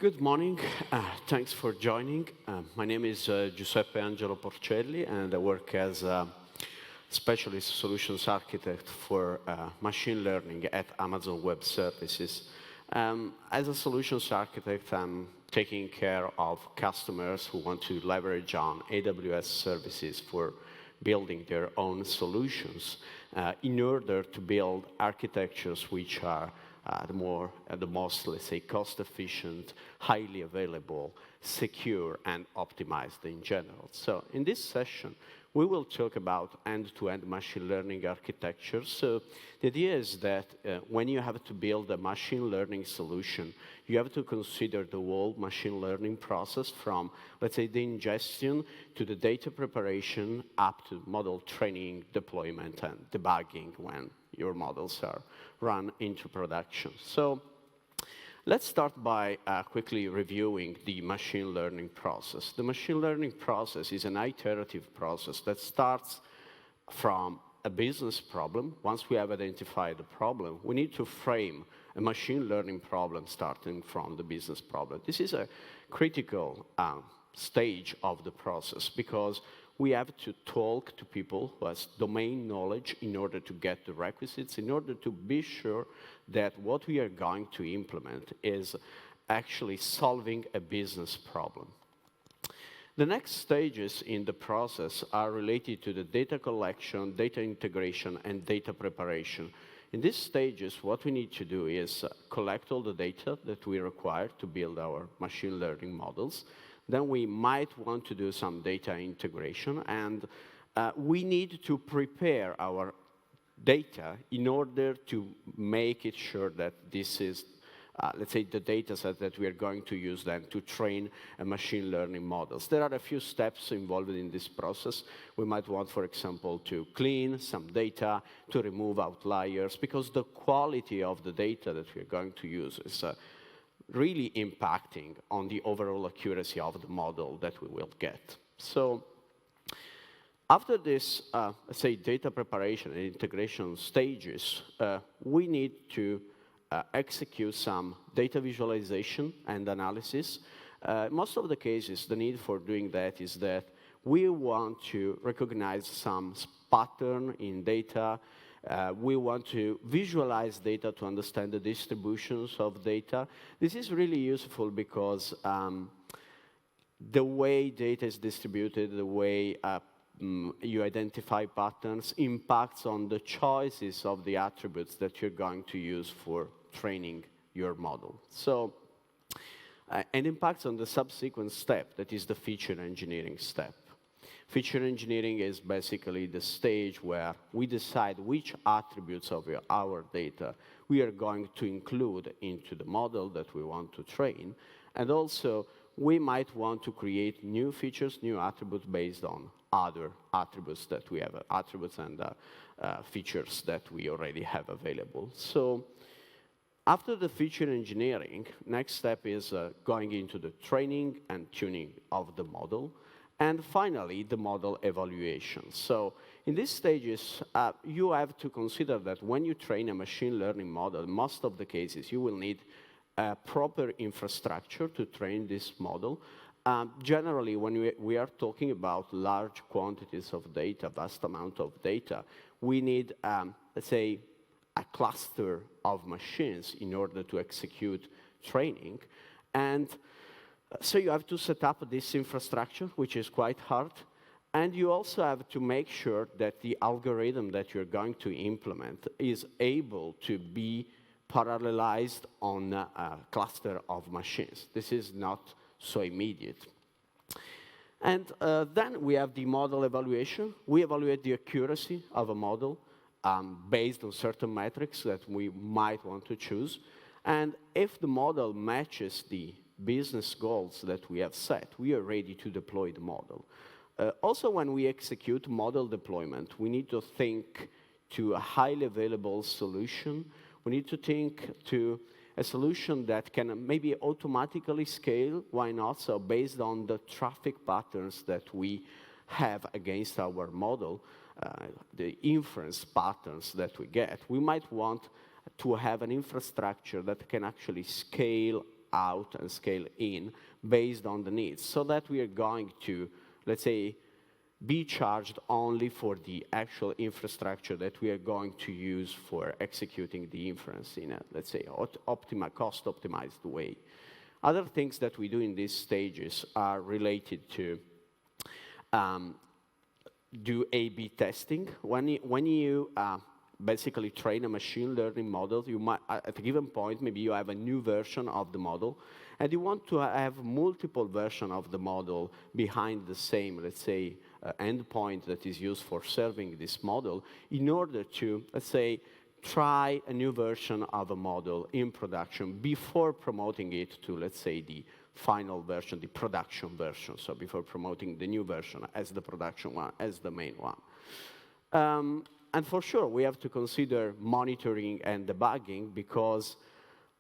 Good morning. Thanks for joining. My name is Giuseppe Porcelli, and I work as a specialist solutions architect for machine learning at Amazon Web Services. As a solutions architect, I'm taking care of customers who want to leverage on AWS services for building their own solutions in order to build architectures which are the most, let's say, cost-efficient, highly available, secure, and optimized in general. So in this session, we will talk about end-to-end machine learning architecture. So the idea is that when you have to build a machine learning solution, you have to consider the whole machine learning process from, let's say, the ingestion to the data preparation up to model training, deployment, and debugging when your models are run into production. So let's start by quickly reviewing the machine learning process. The machine learning process is an iterative process that starts from a business problem. Once we have identified the problem, we need to frame a machine learning problem starting from the business problem. This is a critical stage of the process because we have to talk to people who has domain knowledge in order to get the requisites, in order to be sure that what we are going to implement is actually solving a business problem. The next stages in the process are related to the data collection, data integration, and data preparation. In these stages, what we need to do is collect all the data that we require to build our machine learning models. Then we might want to do some data integration, and we need to prepare our data in order to make it sure that this is, let's say, the data set that we are going to use then to train a machine learning models. There are a few steps involved in this process. We might want, for example, to clean some data, to remove outliers, because the quality of the data that we are going to use is really impacting on the overall accuracy of the model that we will get. So after this, let's say, data preparation and integration stages, we need to execute some data visualization and analysis. Most of the cases, the need for doing that is that we want to recognize some pattern in data. We want to visualize data to understand the distributions of data. This is really useful because the way data is distributed, the way you identify patterns, impacts on the choices of the attributes that you're going to use for training your model. So, and impacts on the subsequent step, that is the feature engineering step. Feature engineering is basically the stage where we decide which attributes of our data we are going to include into the model that we want to train. And also, we might want to create new features, new attributes based on other attributes that we have, attributes and features that we already have available. So after the feature engineering, next step is going into the training and tuning of the model. And finally, the model evaluation. So in these stages, you have to consider that when you train a machine learning model, most of the cases, you will need a proper infrastructure to train this model. Generally, when we are talking about large quantities of data, vast amount of data, we need, let's say, a cluster of machines in order to execute training. And so you have to set up this infrastructure, which is quite hard. And you also have to make sure that the algorithm that you're going to implement is able to be parallelized on a cluster of machines. This is not so immediate. And then we have the model evaluation. We evaluate the accuracy of a model based on certain metrics that we might want to choose. And if the model matches the business goals that we have set, we are ready to deploy the model. Also, when we execute model deployment, we need to think to a highly available solution. We need to think to a solution that can maybe automatically scale. Why not? So based on the traffic patterns that we have against our model, the inference patterns that we get, we might want to have an infrastructure that can actually scale out and scale in based on the needs, so that we are going to, let's say, be charged only for the actual infrastructure that we are going to use for executing the inference in a, let's say, cost-optimized way. Other things that we do in these stages are related to do A/B testing. When you basically train a machine learning model, you might, at a given point, maybe you have a new version of the model, and you want to have multiple versions of the model behind the same, let's say, endpoint that is used for serving this model in order to, let's say, try a new version of a model in production before promoting it to, let's say, the final version, the production version, so before promoting the new version as the production one, as the main one. And for sure, we have to consider monitoring and debugging, because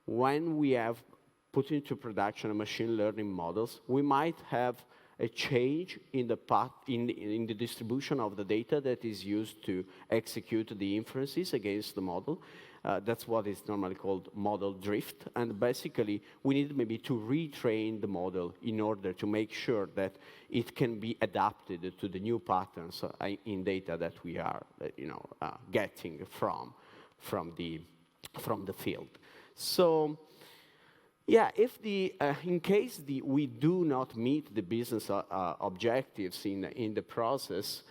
when we have put into production machine learning models, we might have a change in the path, in the distribution of the data that is used to execute the inferences against the model. That's what is normally called model drift. And basically, we need maybe to retrain the model in order to make sure that it can be adapted to the new patterns in data that we are, getting from the field. So, yeah, if in case we do not meet the business objectives in the process,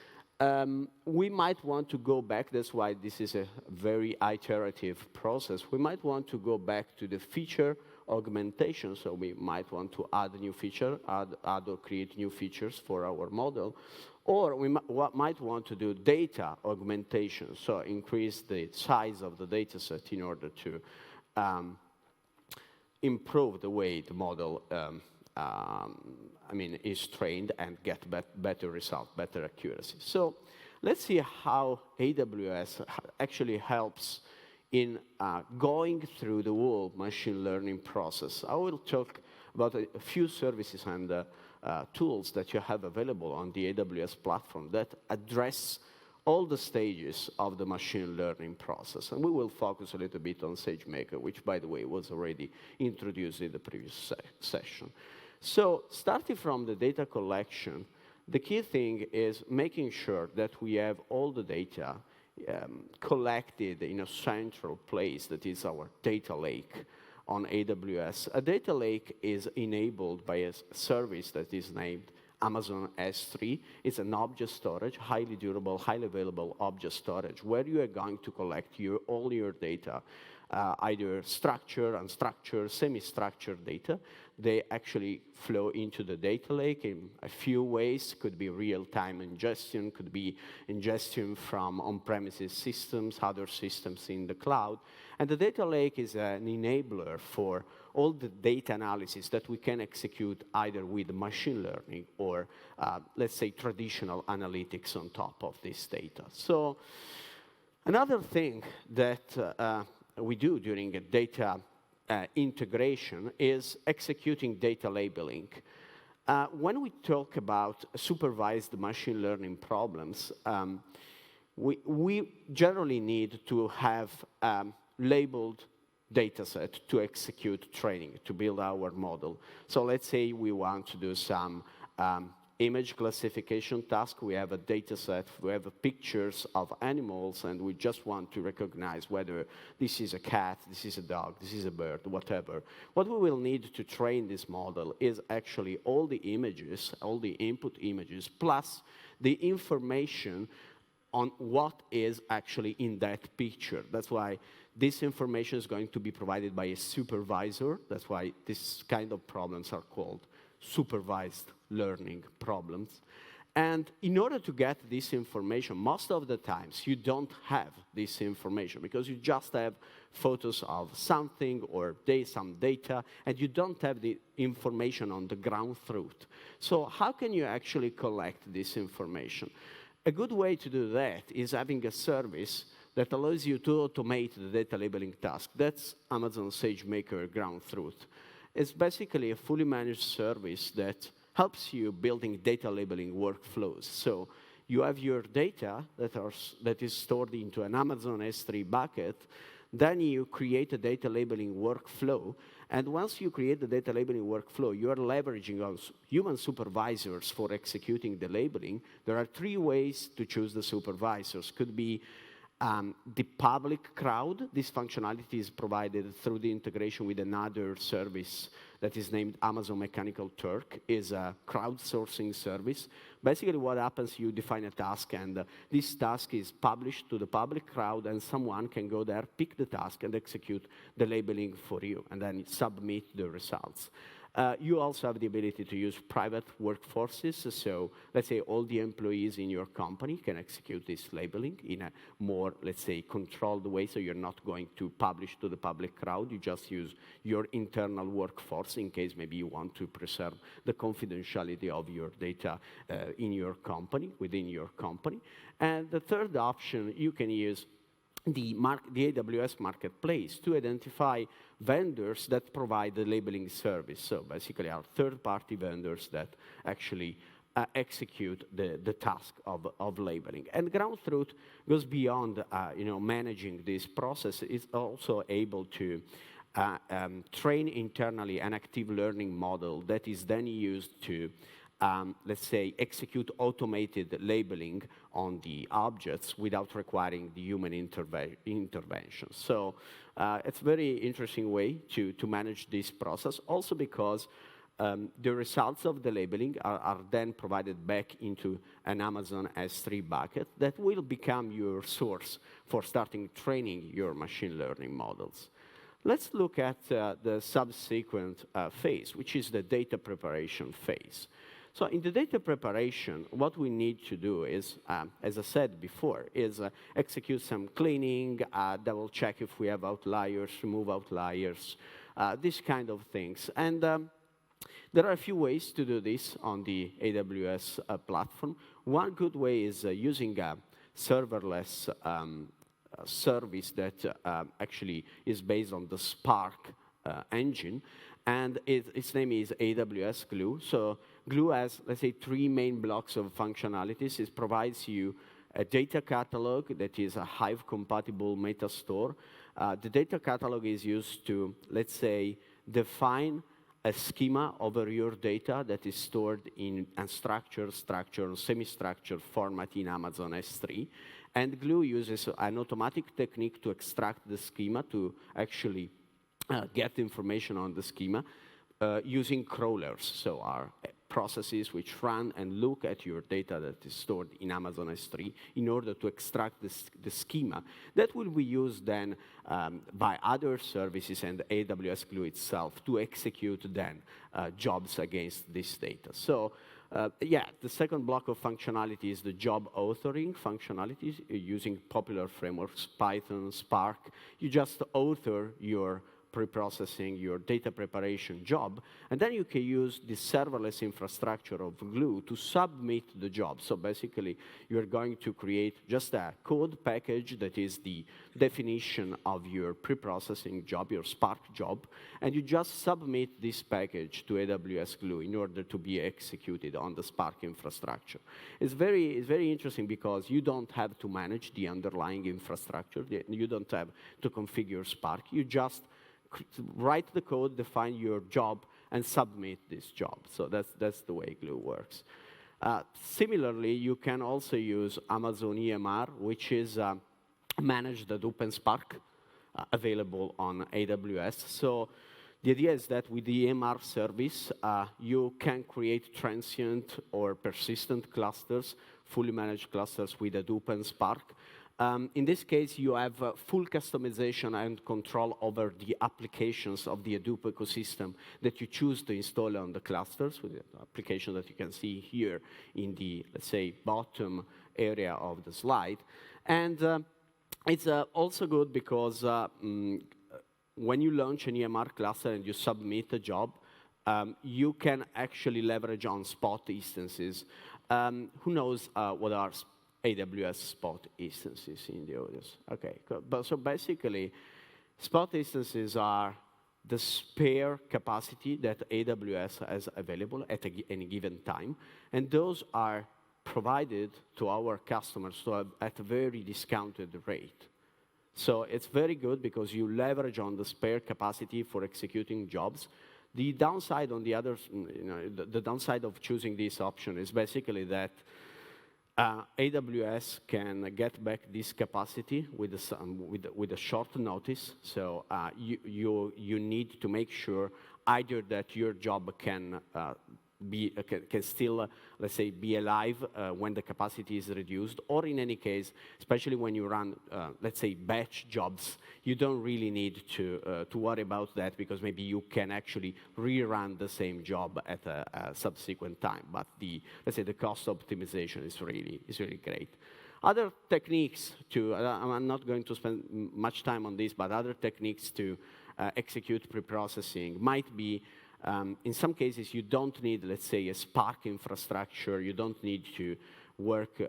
we might want to go back. That's why this is a very iterative process. We might want to go back to the feature augmentation. So we might want to add a new feature, add or create new features for our model. Or we might want to do data augmentation, so increase the size of the data set in order to improve the way the model is trained and get better results, better accuracy. So let's see how AWS actually helps in going through the whole machine learning process. I will talk about a few services and tools that you have available on the AWS platform that address all the stages of the machine learning process. And we will focus a little bit on SageMaker, which, by the way, was already introduced in the previous session. So starting from the data collection, the key thing is making sure that we have all the data collected in a central place that is our data lake on AWS. A data lake is enabled by a service that is named Amazon S3. It's an object storage, highly durable, highly available object storage, where you are going to collect all your data, either structured, unstructured, semi-structured data. They actually flow into the data lake in a few ways. Could be real-time ingestion, could be ingestion from on-premises systems, other systems in the cloud. And the data lake is an enabler for all the data analysis that we can execute either with machine learning or, let's say, traditional analytics on top of this data. So another thing that we do during a data integration is executing data labeling. When we talk about supervised machine learning problems, we generally need to have labeled data set to execute training, to build our model. So let's say we want to do some image classification task. We have a data set, we have pictures of animals, and we just want to recognize whether this is a cat, this is a dog, this is a bird, whatever. What we will need to train this model is actually all the images, all the input images, plus the information on what is actually in that picture. That's why this information is going to be provided by a supervisor. That's why this kind of problems are called supervised learning problems. And in order to get this information, most of the times you don't have this information because you just have photos of something or some data, and you don't have the information on the ground truth. So how can you actually collect this information? A good way to do that is having a service that allows you to automate the data labeling task. That's Amazon SageMaker Ground Truth. It's basically a fully managed service that helps you building data labeling workflows. So you have your data that is stored into an Amazon S3 bucket. Then you create a data labeling workflow. And once you create the data labeling workflow, you are leveraging on human supervisors for executing the labeling. There are 3 ways to choose the supervisors. Could be the public cloud. This functionality is provided through the integration with another service that is named Amazon Mechanical Turk. Is a crowdsourcing service. Basically, what happens, you define a task, and this task is published to the public cloud, and someone can go there, pick the task, and execute the labeling for you, and then submit the results. You also have the ability to use private workforces. So let's say all the employees in your company can execute this labeling in a more, let's say, controlled way. So you're not going to publish to the public crowd. You just use your internal workforce in case maybe you want to preserve the confidentiality of your data in your company, within your company. And the third option, you can use the AWS marketplace to identify vendors that provide the labeling service. So basically, our third-party vendors that actually execute the task of labeling. And Ground Truth goes beyond managing this process. It's also able to train internally an active learning model that is then used to let's say, execute automated labeling on the objects without requiring the human intervention. So it's a very interesting way to manage this process, also because the results of the labeling are then provided back into an Amazon S3 bucket that will become your source for starting training your machine learning models. Let's look at the subsequent phase, which is the data preparation phase. So in the data preparation, what we need to do is, as I said before, is execute some cleaning, double check if we have outliers, remove outliers, these kind of things. And there are a few ways to do this on the AWS platform. One good way is using a serverless service that actually is based on the Spark engine. And its name is AWS Glue. So Glue has, let's say, 3 main blocks of functionalities. It provides you a data catalog that is a Hive-compatible meta store. The data catalog is used to, let's say, define a schema over your data that is stored in unstructured, structured, semi-structured format in Amazon S3. And Glue uses an automatic technique to extract the schema to actually get information on the schema using crawlers. So our processes which run and look at your data that is stored in Amazon S3 in order to extract the schema that will be used then by other services and AWS Glue itself to execute then jobs against this data. So yeah, the second block of functionality is the job authoring functionalities using popular frameworks, Python, Spark. You just author your pre-processing, your data preparation job, and then you can use the serverless infrastructure of Glue to submit the job. So basically, you're going to create just a code package that is the definition of your pre-processing job, your Spark job, and you just submit this package to AWS Glue in order to be executed on the Spark infrastructure. It's very interesting because you don't have to manage the underlying infrastructure. You don't have to configure Spark. You just write the code, define your job, and submit this job. So that's the way Glue works. Similarly, you can also use Amazon EMR, which is managed at OpenSpark, available on AWS. So the idea is that with the EMR service, you can create transient or persistent clusters, fully managed clusters with OpenSpark. In this case, you have full customization and control over the applications of the Hadoop ecosystem that you choose to install on the clusters, with the application that you can see here in the, let's say, bottom area of the slide. And it's also good because when you launch an EMR cluster and you submit a job, you can actually leverage on Spot instances. Who knows what are AWS Spot instances in the audience? Okay, but so basically, Spot instances are the spare capacity that AWS has available at any given time, and those are provided to our customers at a very discounted rate. So it's very good because you leverage on the spare capacity for executing jobs. The downside on the other, the downside of choosing this option is basically that AWS can get back this capacity with a short notice. So you need to make sure either that your job can still, let's say, be alive when the capacity is reduced, or in any case, especially when you run, let's say, batch jobs, you don't really need to worry about that because maybe you can actually rerun the same job at a subsequent time. But let's say, the cost optimization is really great. Other techniques I'm not going to spend much time on this, but other techniques to execute preprocessing might be, in some cases, you don't need, let's say, a Spark infrastructure. You don't need to work,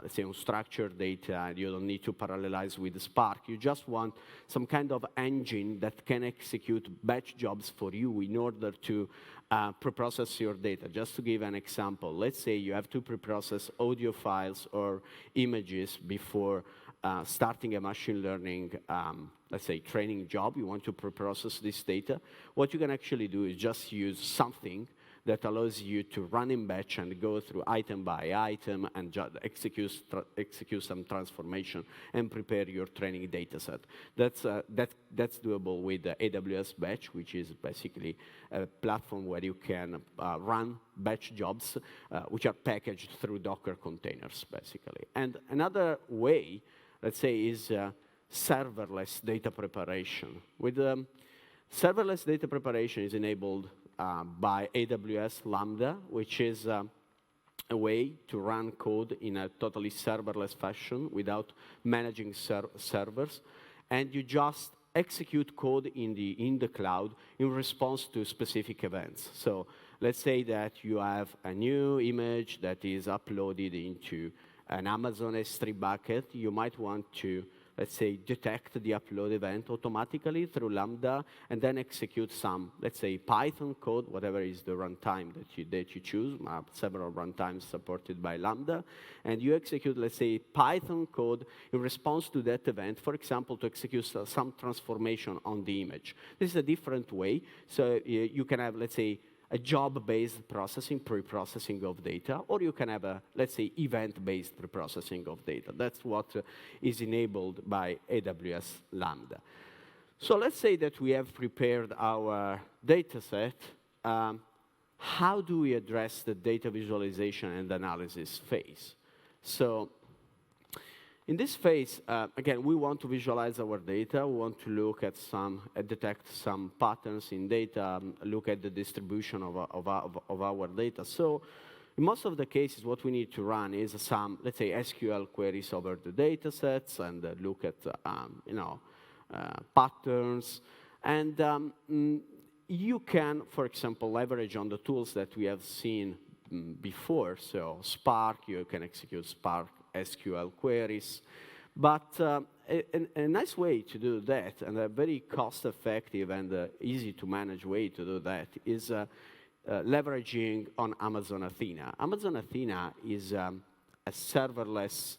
let's say, on structured data. You don't need to parallelize with Spark. You just want some kind of engine that can execute batch jobs for you in order to preprocess your data. Just to give an example, let's say you have to preprocess audio files or images before starting a machine learning, let's say, training job. You want to preprocess this data. What you can actually do is just use something that allows you to run in batch and go through item by item and execute some transformation and prepare your training data set. That's doable with AWS Batch, which is basically a platform where you can run batch jobs, which are packaged through Docker containers, basically. And another way, let's say, is serverless data preparation. With serverless data preparation is enabled by AWS Lambda, which is a way to run code in a totally serverless fashion without managing servers. And you just execute code in the cloud in response to specific events. So let's say that you have a new image that is uploaded into an Amazon S3 bucket. You might want to, let's say, detect the upload event automatically through Lambda and then execute some, let's say, Python code, whatever is the runtime that you choose, several runtimes supported by Lambda. And you execute, let's say, Python code in response to that event, for example, to execute some transformation on the image. This is a different way. So you can have, let's say, a job-based processing, pre-processing of data, or you can have a, let's say, event-based pre-processing of data. That's what is enabled by AWS Lambda. So let's say that we have prepared our data set. How do we address the data visualization and analysis phase? So in this phase, again, we want to visualize our data. We want to look at detect some patterns in data, look at the distribution of our data. So in most of the cases, what we need to run is some, let's say, SQL queries over the data sets and look at, patterns. And you can, for example, leverage on the tools that we have seen before. So Spark, you can execute Spark SQL queries. But a nice way to do that, and a very cost-effective and easy to manage way to do that, is leveraging on Amazon Athena. Amazon Athena is a serverless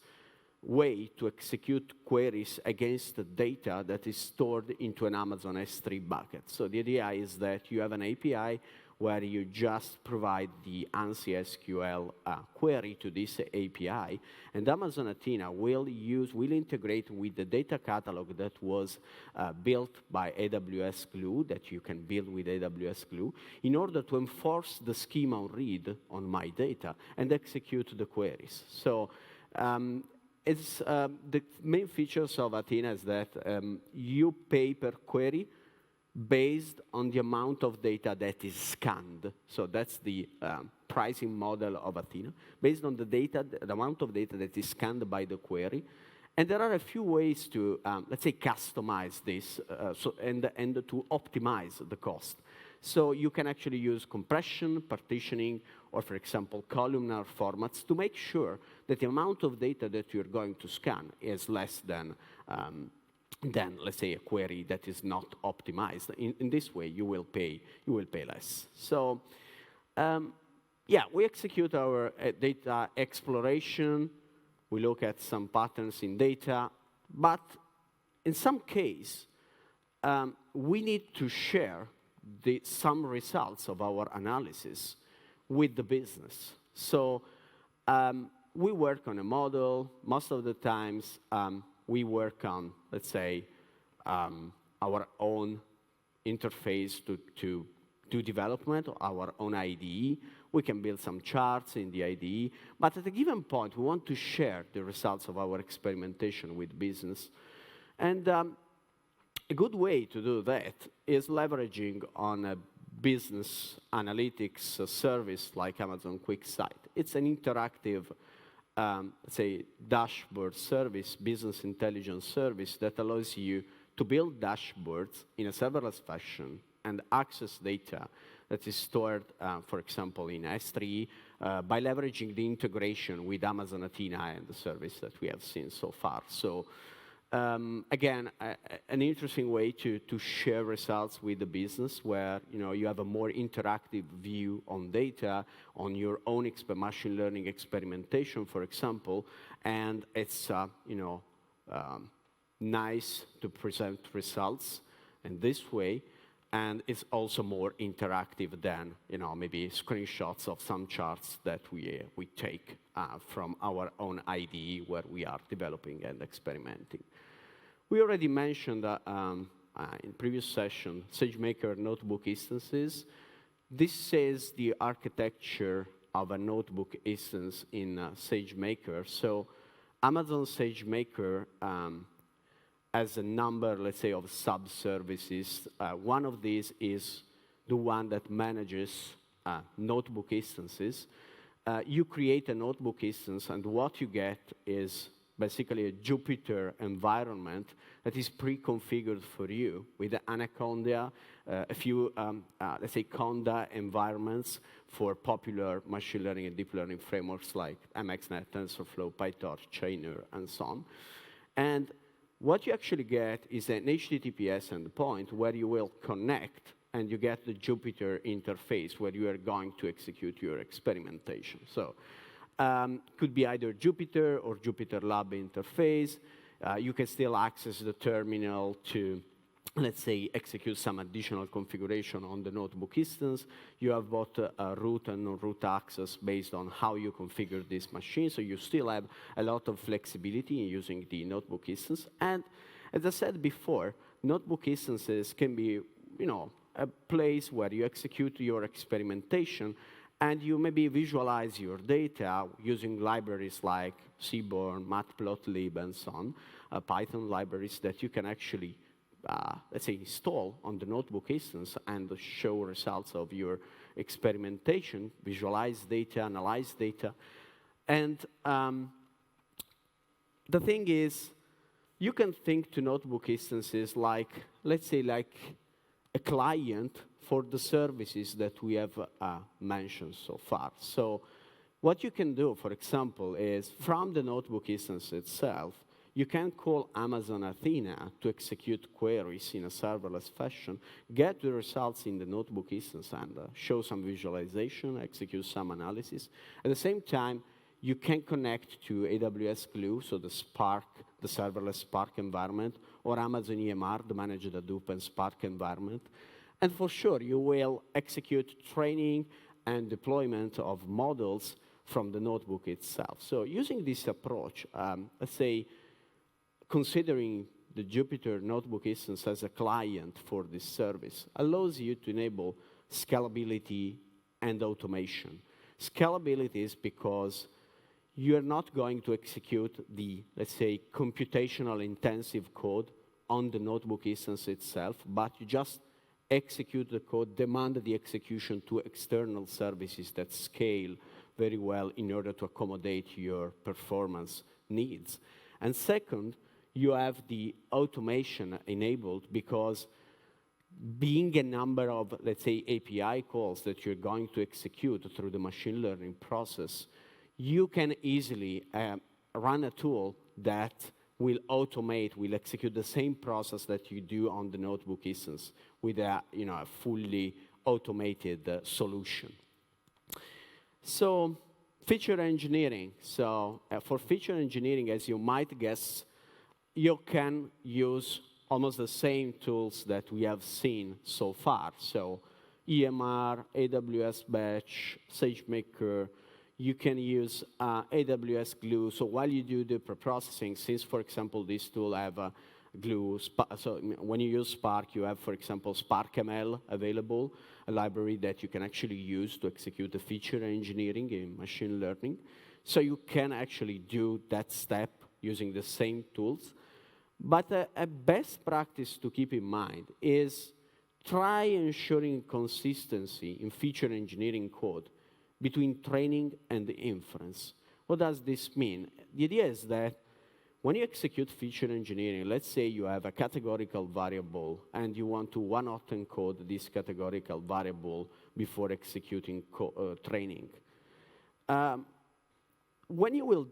way to execute queries against the data that is stored into an Amazon S3 bucket. So the idea is that you have an API where you just provide the ANSI SQL query to this API, and Amazon Athena will integrate with the data catalog that was built by AWS Glue, that you can build with AWS Glue, in order to enforce the schema on read on my data and execute the queries. So it's the main features of Athena is that you pay per query based on the amount of data that is scanned. So that's the pricing model of Athena, based on the amount of data that is scanned by the query. And there are a few ways to, let's say, customize this and to optimize the cost. So you can actually use compression, partitioning, or, for example, columnar formats to make sure that the amount of data that you're going to scan is less than, let's say, a query that is not optimized. In this way, you will pay less. So yeah, we execute our data exploration. We look at some patterns in data. But in some case, we need to share some results of our analysis with the business. So we work on a model. Most of the times, we work on, let's say, our own interface to do development, our own IDE. We can build some charts in the IDE. But at a given point, we want to share the results of our experimentation with business. And a good way to do that is leveraging on a business analytics service like Amazon QuickSight. It's an interactive, let's say, dashboard service, business intelligence service that allows you to build dashboards in a serverless fashion and access data that is stored, for example, in S3 by leveraging the integration with Amazon Athena and the service that we have seen so far. So again, an interesting way to share results with the business where you have a more interactive view on data, on your own machine learning experimentation, for example, and it's nice to present results in this way, and it's also more interactive than maybe screenshots of some charts that we take from our own IDE where we are developing and experimenting. We already mentioned in previous session SageMaker notebook instances. This is the architecture of a notebook instance in SageMaker. So Amazon SageMaker has a number, let's say, of sub-services. One of these is the one that manages notebook instances. You create a notebook instance, and what you get is basically a Jupyter environment that is pre-configured for you with Anaconda, a few, let's say, Conda environments for popular machine learning and deep learning frameworks like MXNet, TensorFlow, PyTorch, Chainer, and so on. And what you actually get is an HTTPS endpoint where you will connect, and you get the Jupyter interface where you are going to execute your experimentation. So could be either Jupyter or Jupyter Lab interface. You can still access the terminal to, let's say, execute some additional configuration on the notebook instance. You have both root and non-root access based on how you configure this machine. So you still have a lot of flexibility in using the notebook instance. And as I said before, notebook instances can be, a place where you execute your experimentation and you maybe visualize your data using libraries like Seaborn, Matplotlib, and so on, Python libraries that you can actually, let's say, install on the notebook instance and show results of your experimentation, visualize data, analyze data. And the thing is, you can think to notebook instances like, let's say, like a client for the services that we have mentioned so far. So what you can do, for example, is from the notebook instance itself, you can call Amazon Athena to execute queries in a serverless fashion, get the results in the notebook instance, and show some visualization, execute some analysis. At the same time, you can connect to AWS Glue, so the Spark, the serverless Spark environment, or Amazon EMR, the managed Hadoop and Spark environment. And for sure, you will execute training and deployment of models from the notebook itself. So using this approach, let's say, considering the Jupyter notebook instance as a client for this service allows you to enable scalability and automation. Scalability is because you are not going to execute the, let's say, computational intensive code on the notebook instance itself, but you just execute the code, demand the execution to external services that scale very well in order to accommodate your performance needs. And second, you have the automation enabled because being a number of, let's say, API calls that you're going to execute through the machine learning process, you can easily run a tool that will automate, will execute the same process that you do on the notebook instance with a, a fully automated solution. So feature engineering. So for feature engineering, as you might guess, you can use almost the same tools that we have seen so far. So EMR, AWS Batch, SageMaker. You can use AWS Glue. So while you do the preprocessing, since, for example, this tool have Glue, so when you use Spark, you have, for example, SparkML available, a library that you can actually use to execute the feature engineering in machine learning. So you can actually do that step using the same tools. But a best practice to keep in mind is try ensuring consistency in feature engineering code between training and inference. What does this mean? The idea is that when you execute feature engineering, let's say you have a categorical variable and you want to one-hot encode this categorical variable before executing training. When you will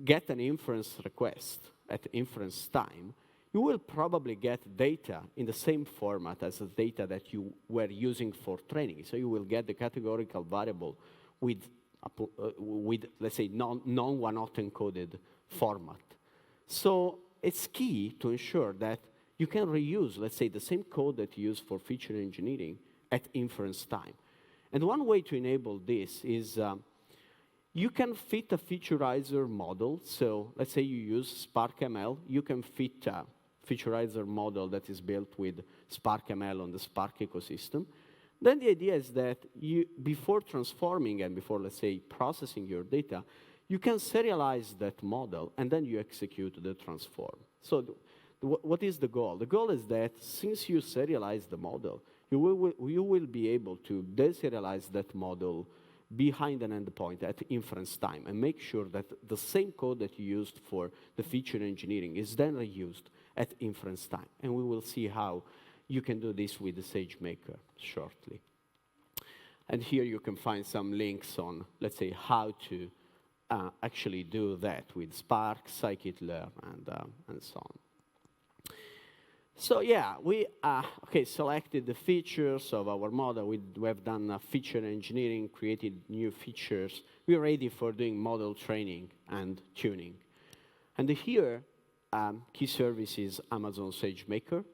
get an inference request at inference time, you will probably get data in the same format as the data that you were using for training. So you will get the categorical variable with let's say, non-one-hot encoded format. So it's key to ensure that you can reuse, let's say, the same code that you use for feature engineering at inference time. And one way to enable this is you can fit a featureizer model. So let's say you use SparkML. You can fit a featureizer model that is built with SparkML on the Spark ecosystem. Then the idea is that you, before transforming and before, let's say, processing your data, you can serialize that model, and then you execute the transform. So what is the goal? The goal is that since you serialize the model, you will be able to deserialize that model behind an endpoint at inference time and make sure that the same code that you used for the feature engineering is then reused at inference time. And we will see how you can do this with the SageMaker shortly. And here you can find some links on, let's say, how to actually do that with Spark, scikit-learn, and so on. So yeah, we selected the features of our model. We have done feature engineering, created new features. We're ready for doing model training and tuning. And here, key service is Amazon SageMaker.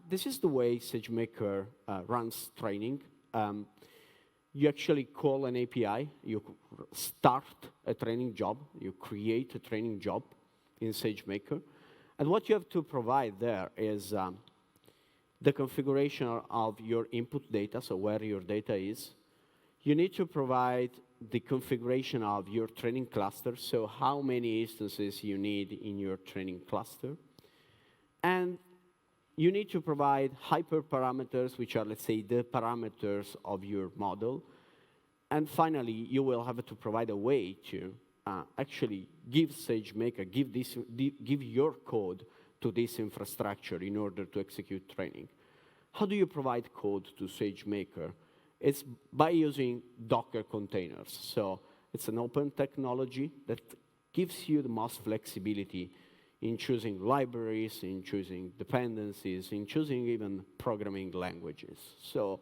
This is the way SageMaker runs training. You actually call an API, you start a training job, you create a training job in SageMaker. And what you have to provide there is the configuration of your input data, so where your data is. You need to provide the configuration of your training cluster, so how many instances you need in your training cluster. And you need to provide hyperparameters, which are, let's say, the parameters of your model. And finally, you will have to provide a way to actually give SageMaker, give your code to this infrastructure in order to execute training. How do you provide code to SageMaker? It's by using Docker containers. So it's an open technology that gives you the most flexibility in choosing libraries, in choosing dependencies, in choosing even programming languages. So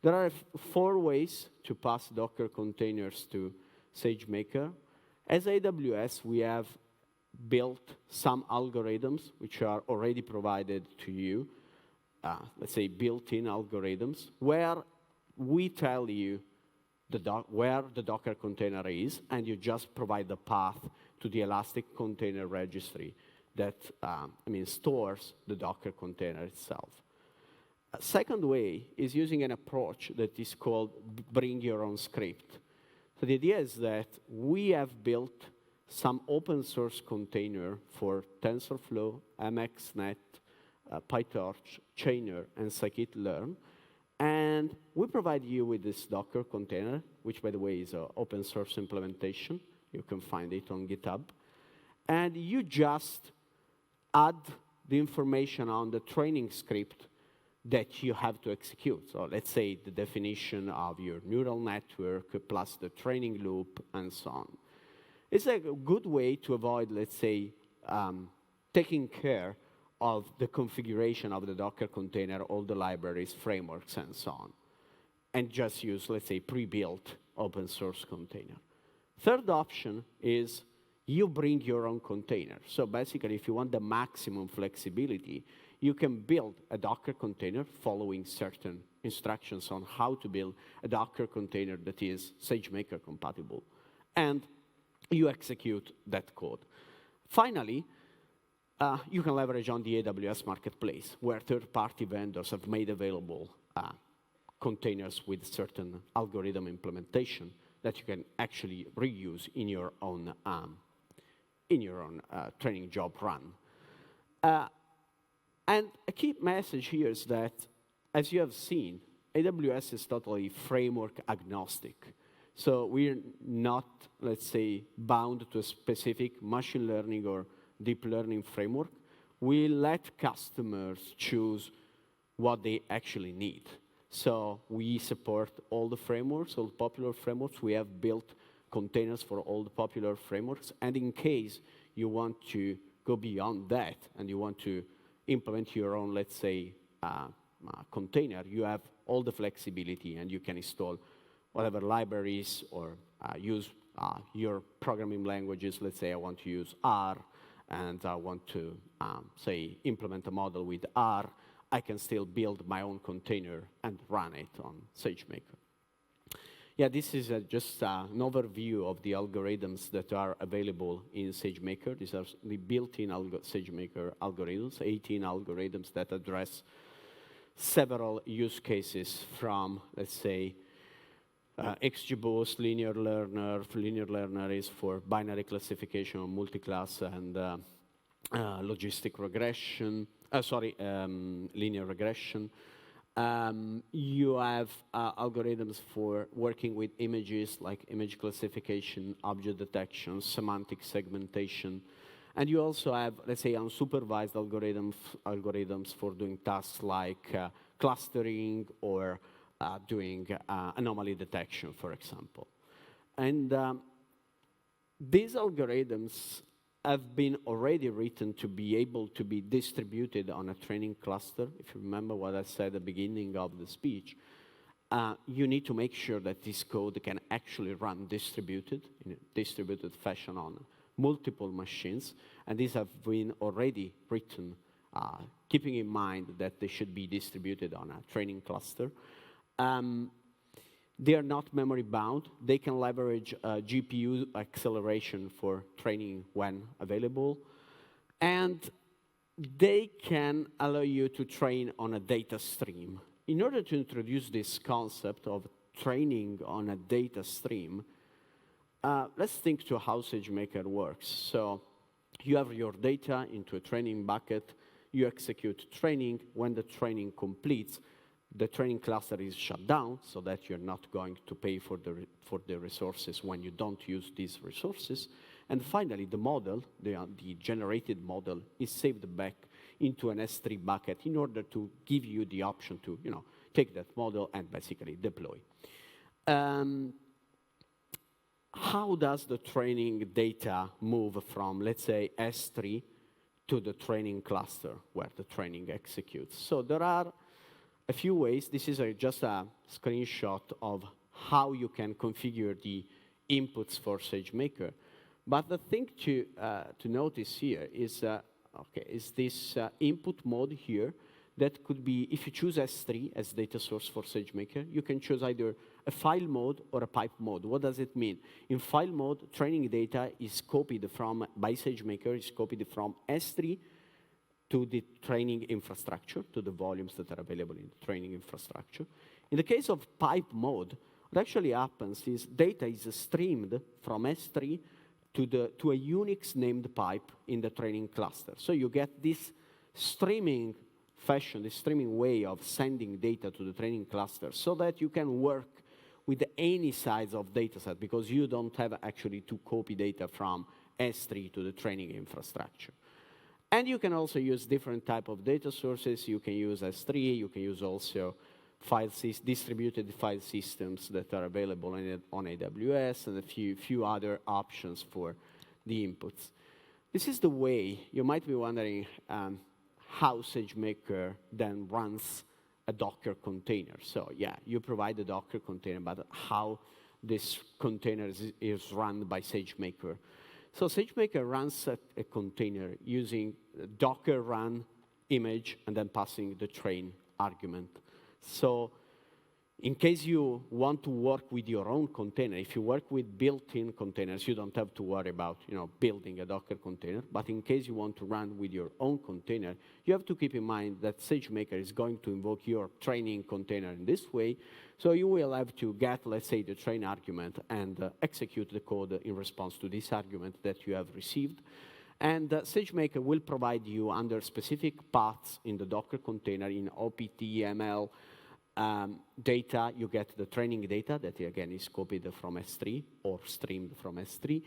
there are 4 ways to pass Docker containers to SageMaker. As AWS, we have built some algorithms which are already provided to you, let's say built-in algorithms, where we tell you where the Docker container is, and you just provide the path to the Elastic Container Registry that stores the Docker container itself. A second way is using an approach that is called bring your own script. So the idea is that we have built some open source container for TensorFlow, MXNet, PyTorch, Chainer, and scikit-learn. And we provide you with this Docker container, which, by the way, is an open source implementation. You can find it on GitHub. And you just add the information on the training script that you have to execute. So let's say the definition of your neural network plus the training loop and so on. It's a good way to avoid, let's say, taking care of the configuration of the Docker container, all the libraries, frameworks, and so on, and just use, let's say, pre-built open source container. Third option is you bring your own container. So basically, if you want the maximum flexibility, you can build a Docker container following certain instructions on how to build a Docker container that is SageMaker compatible. And you execute that code. Finally, you can leverage on the AWS marketplace, where third-party vendors have made available containers with certain algorithm implementation that you can actually reuse in your own training job run. And a key message here is that, as you have seen, AWS is totally framework agnostic. So we're not, let's say, bound to a specific machine learning or deep learning framework. We let customers choose what they actually need. So we support all the frameworks, all the popular frameworks. We have built containers for all the popular frameworks. And in case you want to go beyond that and you want to implement your own, let's say, container, you have all the flexibility and you can install whatever libraries or use your programming languages. Let's say I want to use R and I want to, say, implement a model with R. I can still build my own container and run it on SageMaker. Yeah, this is just an overview of the algorithms that are available in SageMaker. These are the built-in SageMaker algorithms, 18 algorithms that address several use cases from, let's say, XGBoost, linear learner. Linear learner is for binary classification, multi-class, and logistic regression. Linear regression. You have algorithms for working with images, like image classification, object detection, semantic segmentation. And you also have, let's say, unsupervised algorithms for doing tasks like clustering or doing anomaly detection, for example. And these algorithms have been already written to be able to be distributed on a training cluster. If you remember what I said at the beginning of the speech, you need to make sure that this code can actually run distributed, in a distributed fashion on multiple machines. And these have been already written, keeping in mind that they should be distributed on a training cluster. They are not memory bound. They can leverage GPU acceleration for training when available. And they can allow you to train on a data stream. In order to introduce this concept of training on a data stream, let's think to how SageMaker works. So you have your data into a training bucket. You execute training. When the training completes, the training cluster is shut down so that you're not going to pay for the resources when you don't use these resources. And finally, the model, the generated model, is saved back into an S3 bucket in order to give you the option to, take that model and basically deploy. How does the training data move from, let's say, S3 to the training cluster where the training executes? So there are a few ways. This is just a screenshot of how you can configure the inputs for SageMaker. But the thing to notice here is, is this input mode here that could be, if you choose S3 as data source for SageMaker, you can choose either a file mode or a pipe mode. What does it mean? In file mode, training data is copied by SageMaker, is copied from S3 to the training infrastructure, to the volumes that are available in the training infrastructure. In the case of pipe mode, what actually happens is data is streamed from S3 to a Unix named pipe in the training cluster. So you get this streaming fashion, this streaming way of sending data to the training cluster so that you can work with any size of data set because you don't have actually to copy data from S3 to the training infrastructure. And you can also use different type of data sources. You can use S3. You can use also distributed file systems that are available on AWS and a few other options for the inputs. This is the way you might be wondering how SageMaker then runs a Docker container. So yeah, you provide a Docker container, but how this container is run by SageMaker. So SageMaker runs a container using Docker run image and then passing the train argument. So in case you want to work with your own container, if you work with built-in containers, you don't have to worry about building a Docker container. But in case you want to run with your own container, you have to keep in mind that SageMaker is going to invoke your training container in this way. So you will have to get, let's say, the train argument and execute the code in response to this argument that you have received. And SageMaker will provide you under specific paths in the Docker container in OPT, ML, data. You get the training data that, again, is copied from S3 or streamed from S3.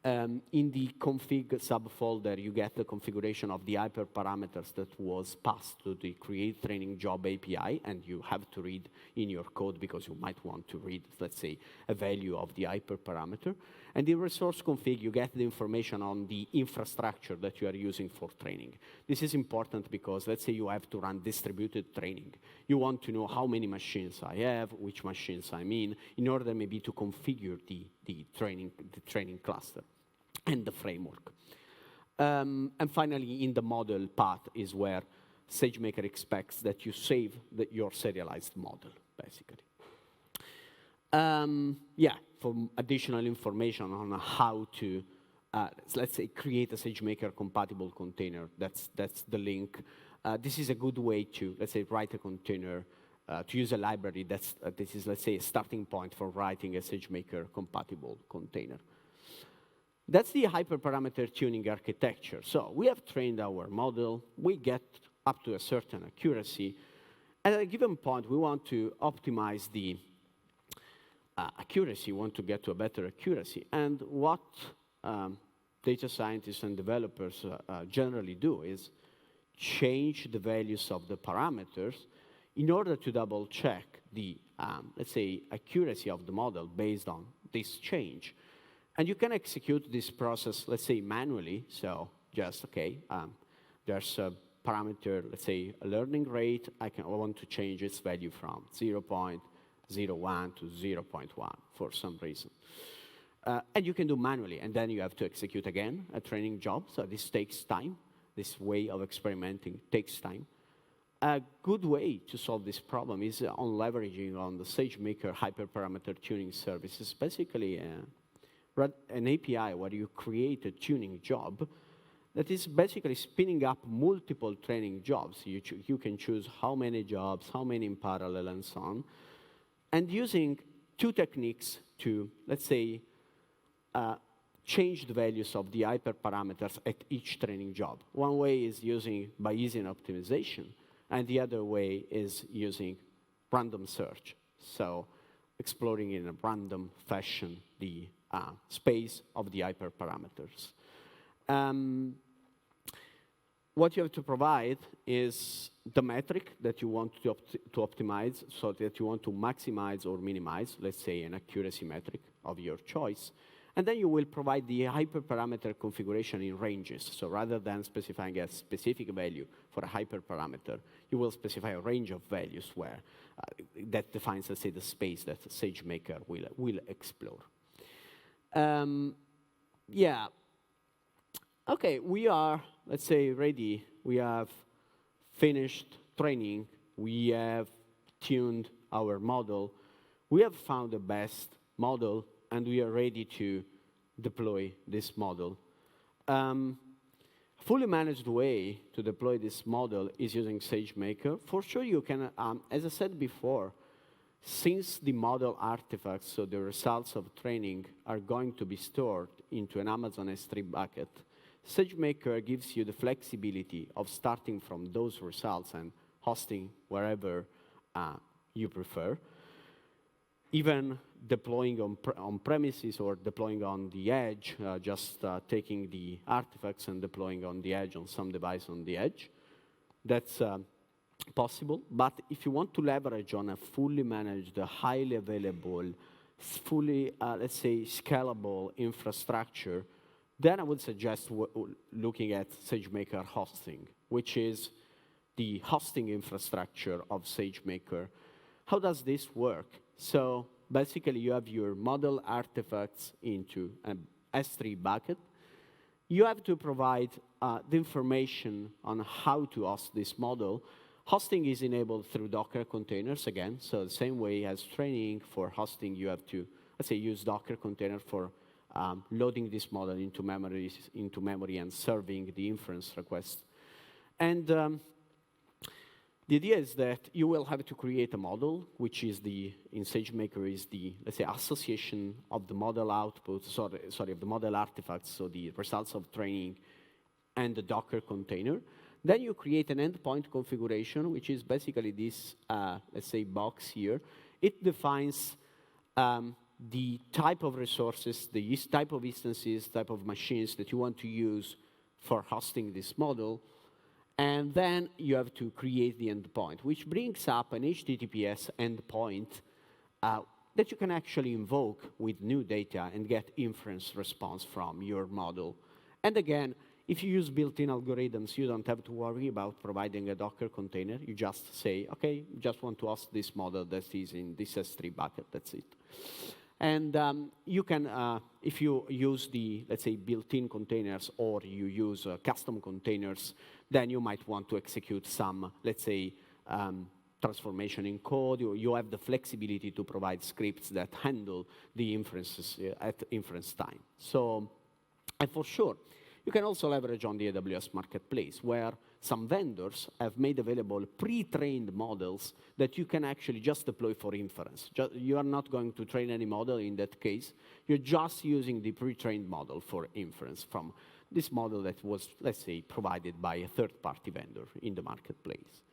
In the config subfolder, you get the configuration of the hyperparameters that was passed to the create training job API, and you have to read in your code because you might want to read, let's say, a value of the hyperparameter. And in resource config, you get the information on the infrastructure that you are using for training. This is important because, let's say, you have to run distributed training. You want to know how many machines I have, which machines I'm in order maybe to configure the training cluster and the framework. And finally, in the model path is where SageMaker expects that you save your serialized model, basically. For additional information on how to, let's say, create a SageMaker compatible container, that's the link. This is a good way to, let's say, write a container, to use a library. This is, let's say, a starting point for writing a SageMaker compatible container. That's the hyperparameter tuning architecture. So we have trained our model. We get up to a certain accuracy. At a given point, we want to optimize the accuracy, want to get to a better accuracy. And what data scientists and developers generally do is change the values of the parameters in order to double check the, let's say, accuracy of the model based on this change. And you can execute this process, let's say, manually. So just, okay, there's a parameter, let's say, a learning rate. I want to change its value from 0.01 to 0.1 for some reason. And you can do manually, and then you have to execute again a training job. So this takes time. This way of experimenting takes time. A good way to solve this problem is on leveraging on the SageMaker hyperparameter tuning services. Basically, an API where you create a tuning job that is basically spinning up multiple training jobs. You can choose how many jobs, how many in parallel, and so on. And using two techniques to, let's say, change the values of the hyperparameters at each training job. One way is by using optimization, and the other way is using random search. So exploring in a random fashion the space of the hyperparameters. What you have to provide is the metric that you want to optimize, so that you want to maximize or minimize, let's say, an accuracy metric of your choice. And then you will provide the hyperparameter configuration in ranges. So rather than specifying a specific value for a hyperparameter, you will specify a range of values where that defines, let's say, the space that SageMaker will explore. Okay, we are, let's say, ready. We have finished training. We have tuned our model. We have found the best model, and we are ready to deploy this model. Fully managed way to deploy this model is using SageMaker. For sure, you can, as I said before, since the model artifacts, so the results of training, are going to be stored into an Amazon S3 bucket, SageMaker gives you the flexibility of starting from those results and hosting wherever you prefer. Even deploying on premises or deploying on the edge, just taking the artifacts and deploying on the edge on some device on the edge. That's possible. But if you want to leverage on a fully managed, highly available, fully, let's say, scalable infrastructure, then I would suggest looking at SageMaker hosting, which is the hosting infrastructure of SageMaker. How does this work? So basically you have your model artifacts into an S3 bucket. You have to provide the information on how to host this model. Hosting is enabled through Docker containers again. So the same way as training for hosting, you have to, let's say, use Docker container for loading this model into memory and serving the inference request. And the idea is that you will have to create a model, which is in SageMaker is the, let's say, association of the model output, of the model artifacts, so the results of training and the Docker container. Then you create an endpoint configuration, which is basically this, let's say, box here. It defines the type of resources, the type of instances, type of machines that you want to use for hosting this model. And then you have to create the endpoint, which brings up an HTTPS endpoint that you can actually invoke with new data and get inference response from your model. And again, if you use built-in algorithms, you don't have to worry about providing a Docker container. You just say, OK, just want to host this model that is in this S3 bucket. That's it. And you can, if you use the, let's say, built-in containers or you use custom containers, then you might want to execute some, let's say, transformation in code. You have the flexibility to provide scripts that handle the inferences at inference time. So, and for sure, you can also leverage on the AWS marketplace, where some vendors have made available pre-trained models that you can actually just deploy for inference. You are not going to train any model in that case. You're just using the pre-trained model for inference from this model that was, let's say, provided by a third-party vendor in the marketplace.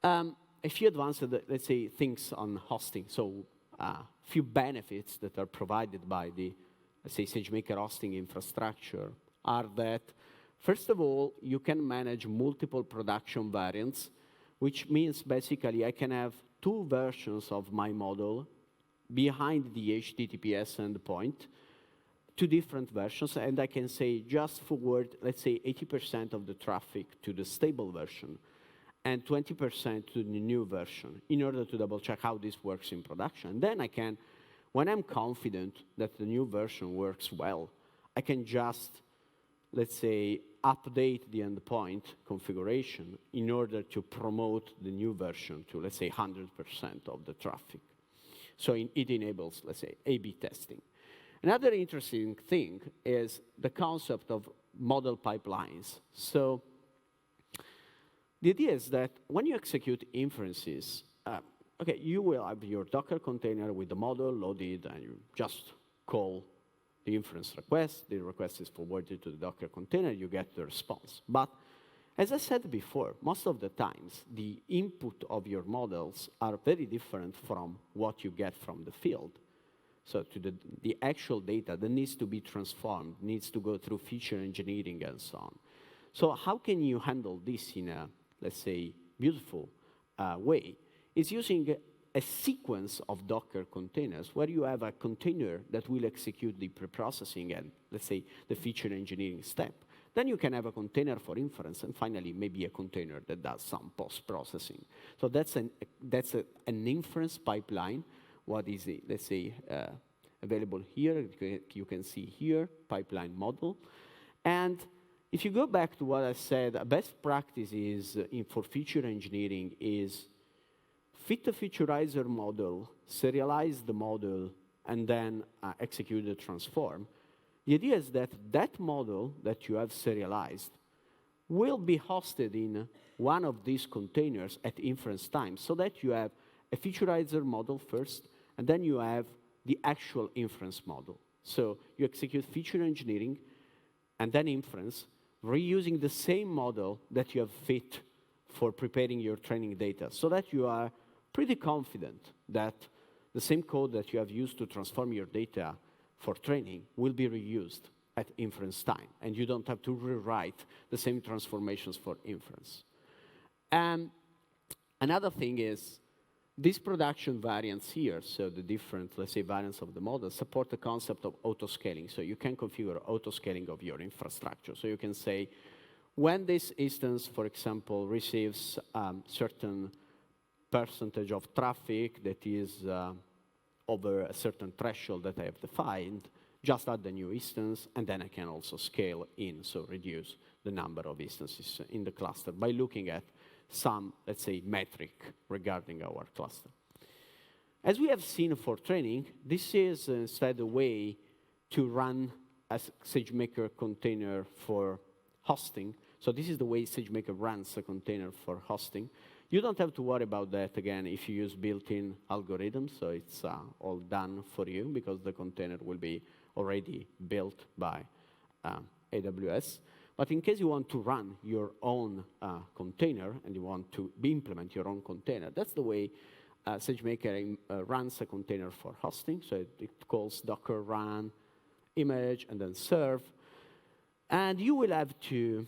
A few advanced, let's say, things on hosting. So a few benefits that are provided by the, let's say, SageMaker hosting infrastructure are that, first of all, you can manage multiple production variants, which means basically I can have two versions of my model behind the HTTPS endpoint, two different versions, and I can say just forward, let's say, 80% of the traffic to the stable version and 20% to the new version in order to double check how this works in production. Then I can, when I'm confident that the new version works well, I can just, let's say, update the endpoint configuration in order to promote the new version to, let's say, 100% of the traffic. So it enables, let's say, A/B testing. Another interesting thing is the concept of model pipelines. So the idea is that when you execute inferences, OK, you will have your Docker container with the model loaded, and you just call the inference request. The request is forwarded to the Docker container. You get the response. But as I said before, most of the times, the input of your models are very different from what you get from the field. So to the actual data that needs to be transformed, needs to go through feature engineering and so on. So how can you handle this in a, let's say, beautiful way? It's using a sequence of Docker containers where you have a container that will execute the preprocessing and, let's say, the feature engineering step. Then you can have a container for inference, and finally, maybe a container that does some post-processing. So that's an inference pipeline. What is it, let's say, available here? You can see here, pipeline model. And if you go back to what I said, a best practice is for feature engineering is fit the featureizer model, serialize the model, and then execute the transform. The idea is that that model that you have serialized will be hosted in one of these containers at inference time, so that you have a featureizer model first, and then you have the actual inference model. So you execute feature engineering and then inference, reusing the same model that you have fit for preparing your training data, so that you are pretty confident that the same code that you have used to transform your data for training will be reused at inference time, and you don't have to rewrite the same transformations for inference. And another thing is these production variants here, so the different, let's say, variants of the model, support the concept of auto-scaling. So you can configure auto-scaling of your infrastructure. So you can say, when this instance, for example, receives certain percentage of traffic that is over a certain threshold that I have defined, just add the new instance, and then I can also scale in, so reduce the number of instances in the cluster by looking at some, let's say, metric regarding our cluster. As we have seen for training, this is instead a way to run a SageMaker container for hosting. So this is the way SageMaker runs a container for hosting. You don't have to worry about that, again, if you use built-in algorithms. So it's all done for you because the container will be already built by AWS. But in case you want to run your own container and you want to implement your own container, that's the way SageMaker runs a container for hosting. So it calls Docker run, image, and then serve. And you will have to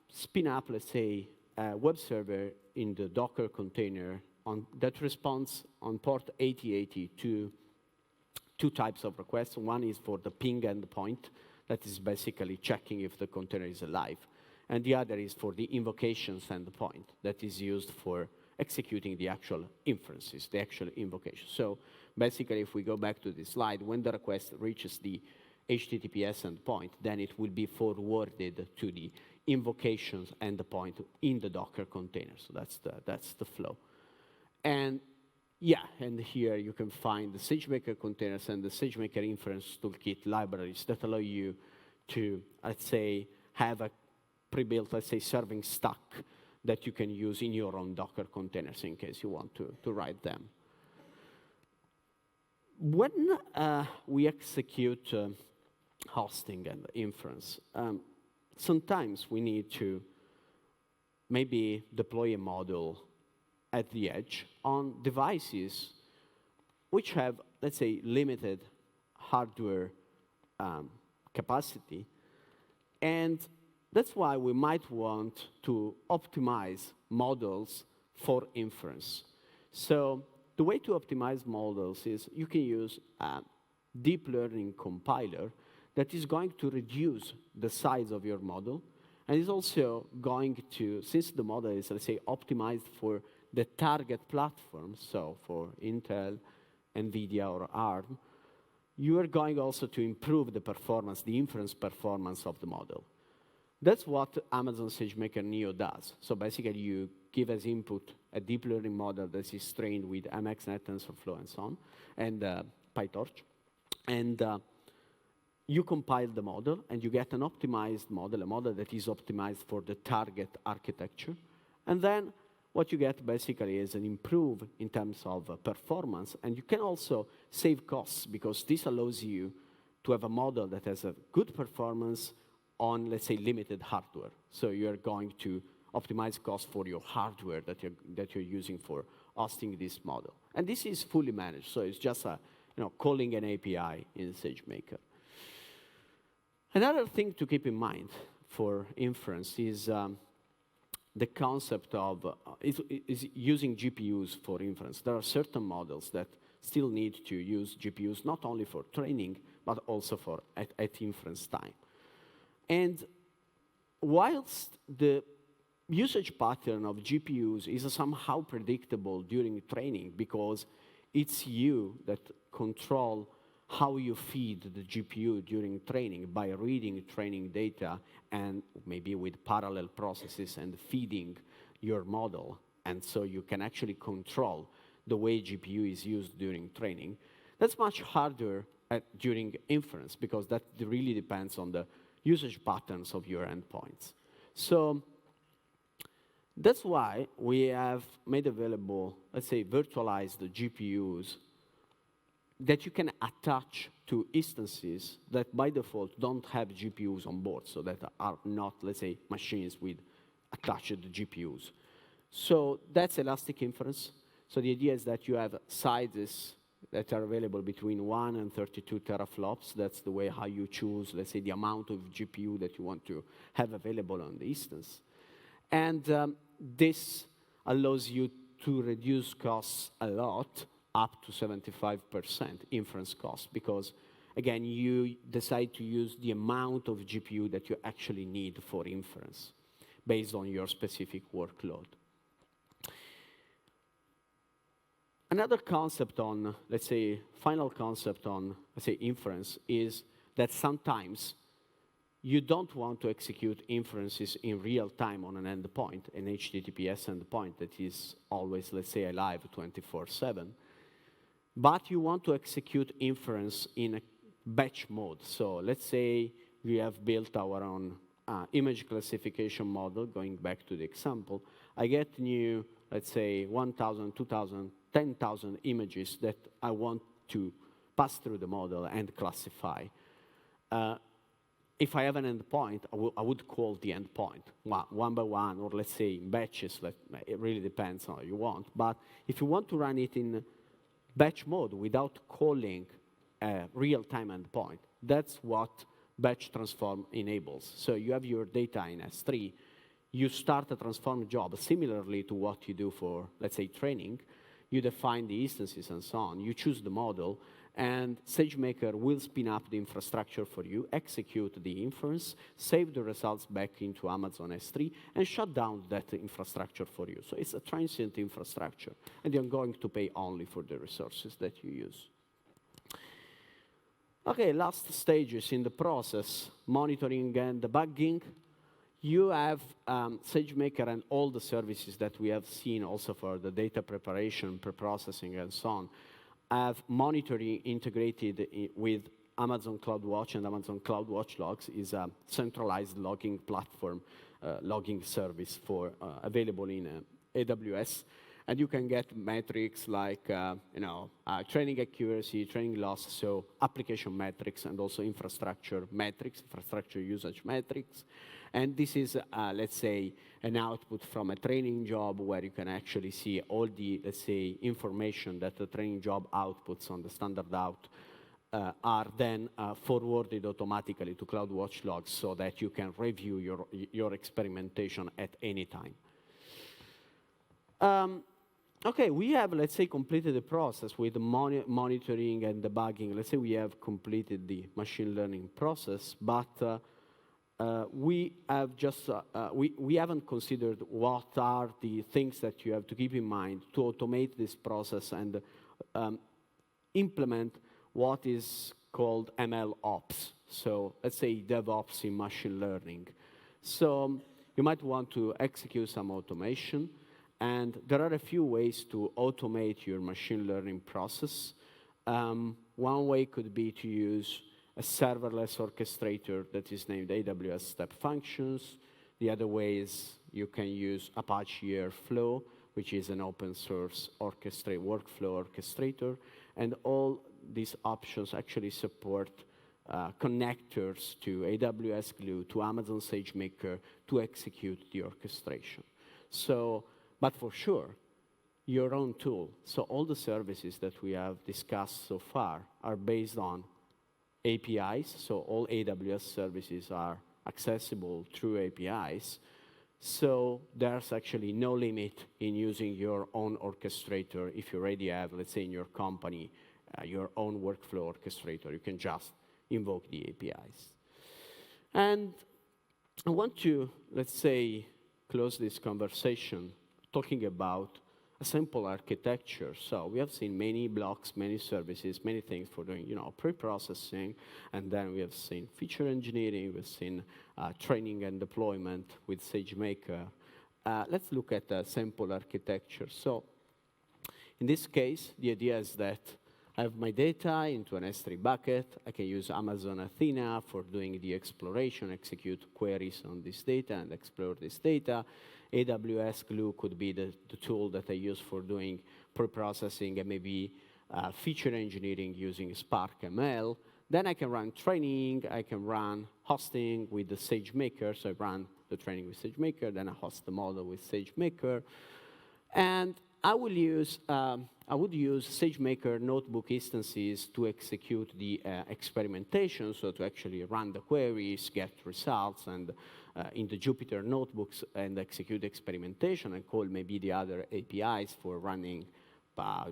spin up, let's say, a web server in the Docker container that responds on port 8080 to two types of requests. One is for the ping endpoint, that is basically checking if the container is alive. And the other is for the invocations endpoint, that is used for executing the actual inferences, the actual invocation. So basically, if we go back to this slide, when the request reaches the HTTPS endpoint, then it will be forwarded to the invocations endpoint in the Docker container. So that's the flow. And yeah, and here you can find the SageMaker containers and the SageMaker inference toolkit libraries that allow you to, let's say, have a pre-built, let's say, serving stack that you can use in your own Docker containers in case you want to write them. When we execute hosting and inference, sometimes we need to maybe deploy a model at the edge on devices which have, let's say, limited hardware capacity. And that's why we might want to optimize models for inference. So the way to optimize models is you can use a deep learning compiler that is going to reduce the size of your model, and is also going to, since the model is, let's say, optimized for the target platform, so for Intel, NVIDIA, or ARM, you are going also to improve the performance, the inference performance of the model. That's what Amazon SageMaker Neo does. So basically, you give as input a deep learning model that is trained with MXNet, TensorFlow, and so on, and PyTorch. And you compile the model, and you get an optimized model, a model that is optimized for the target architecture. And then what you get basically is an improve in terms of performance. And you can also save costs, because this allows you to have a model that has a good performance on, let's say, limited hardware. So you're going to optimize costs for your hardware that you're using for hosting this model. And this is fully managed, so it's just calling an API in SageMaker. Another thing to keep in mind for inference is the concept of is using GPUs for inference. There are certain models that still need to use GPUs, not only for training, but also for at inference time. And whilst the usage pattern of GPUs is somehow predictable during training, because it's you that control how you feed the GPU during training by reading training data and maybe with parallel processes and feeding your model. And so you can actually control the way GPU is used during training. That's much harder during inference, because that really depends on the usage patterns of your endpoints. So that's why we have made available, let's say, virtualized GPUs that you can attach to instances that by default don't have GPUs on board, so that are not, let's say, machines with attached GPUs. So that's elastic inference. So the idea is that you have sizes that are available between 1 and 32 teraflops. That's the way how you choose, let's say, the amount of GPU that you want to have available on the instance. And this allows you to reduce costs a lot, up to 75% inference cost, because, again, you decide to use the amount of GPU that you actually need for inference based on your specific workload. Another concept on, let's say, final concept on, let's say, inference is that sometimes you don't want to execute inferences in real time on an endpoint, an HTTPS endpoint that is always, let's say, alive 24/7. But you want to execute inference in a batch mode. So let's say we have built our own image classification model, going back to the example. I get new, let's say, 1,000, 2,000, 10,000 images that I want to pass through the model and classify. If I have an endpoint, I would call the endpoint one by one, or let's say in batches. It really depends on what you want. But if you want to run it in batch mode without calling a real-time endpoint, that's what batch transform enables. So you have your data in S3. You start a transform job similarly to what you do for, let's say, training. You define the instances and so on. You choose the model. And SageMaker will spin up the infrastructure for you, execute the inference, save the results back into Amazon S3, and shut down that infrastructure for you. So it's a transient infrastructure, and you're going to pay only for the resources that you use. OK, last stages in the process, monitoring and debugging. You have SageMaker and all the services that we have seen also for the data preparation, pre-processing, and so on, have monitoring integrated with Amazon CloudWatch, and Amazon CloudWatch Logs is a centralized logging platform, logging service for available in AWS. And you can get metrics like training accuracy, training loss, so application metrics, and also infrastructure metrics, infrastructure usage metrics. And this is, let's say, an output from a training job where you can actually see all the, let's say, information that the training job outputs on the standard out are then forwarded automatically to CloudWatch Logs so that you can review your experimentation at any time. OK, we have, let's say, completed the process with the monitoring and debugging. Let's say we have completed the machine learning process, but we have just we haven't considered what are the things that you have to keep in mind to automate this process and implement what is called ML ops. So let's say DevOps in machine learning. So you might want to execute some automation. And there are a few ways to automate your machine learning process. One way could be to use a serverless orchestrator that is named AWS Step Functions. The other way is you can use Apache Airflow, which is an open source workflow orchestrator. And all these options actually support connectors to AWS Glue, to Amazon SageMaker to execute the orchestration. So, but for sure, your own tool. So all the services that we have discussed so far are based on APIs. So all AWS services are accessible through APIs. So there's actually no limit in using your own orchestrator if you already have, let's say, in your company, your own workflow orchestrator. You can just invoke the APIs. And I want to, let's say, close this conversation talking about a simple architecture. So we have seen many blocks, many services, many things for doing, pre-processing, and then we have seen feature engineering, we've seen training and deployment with SageMaker. Let's look at a simple architecture. So in this case, the idea is that I have my data into an S3 bucket. I can use Amazon Athena for doing the exploration, execute queries on this data, and explore this data. AWS Glue could be the tool that I use for doing pre-processing and maybe feature engineering using Spark ML. Then I can run training. I can run hosting with the SageMaker. So I run the training with SageMaker. Then I host the model with SageMaker. And I would use SageMaker notebook instances to execute the experimentation, so to actually run the queries, get results, and in the Jupyter notebooks and execute experimentation and call maybe the other APIs for running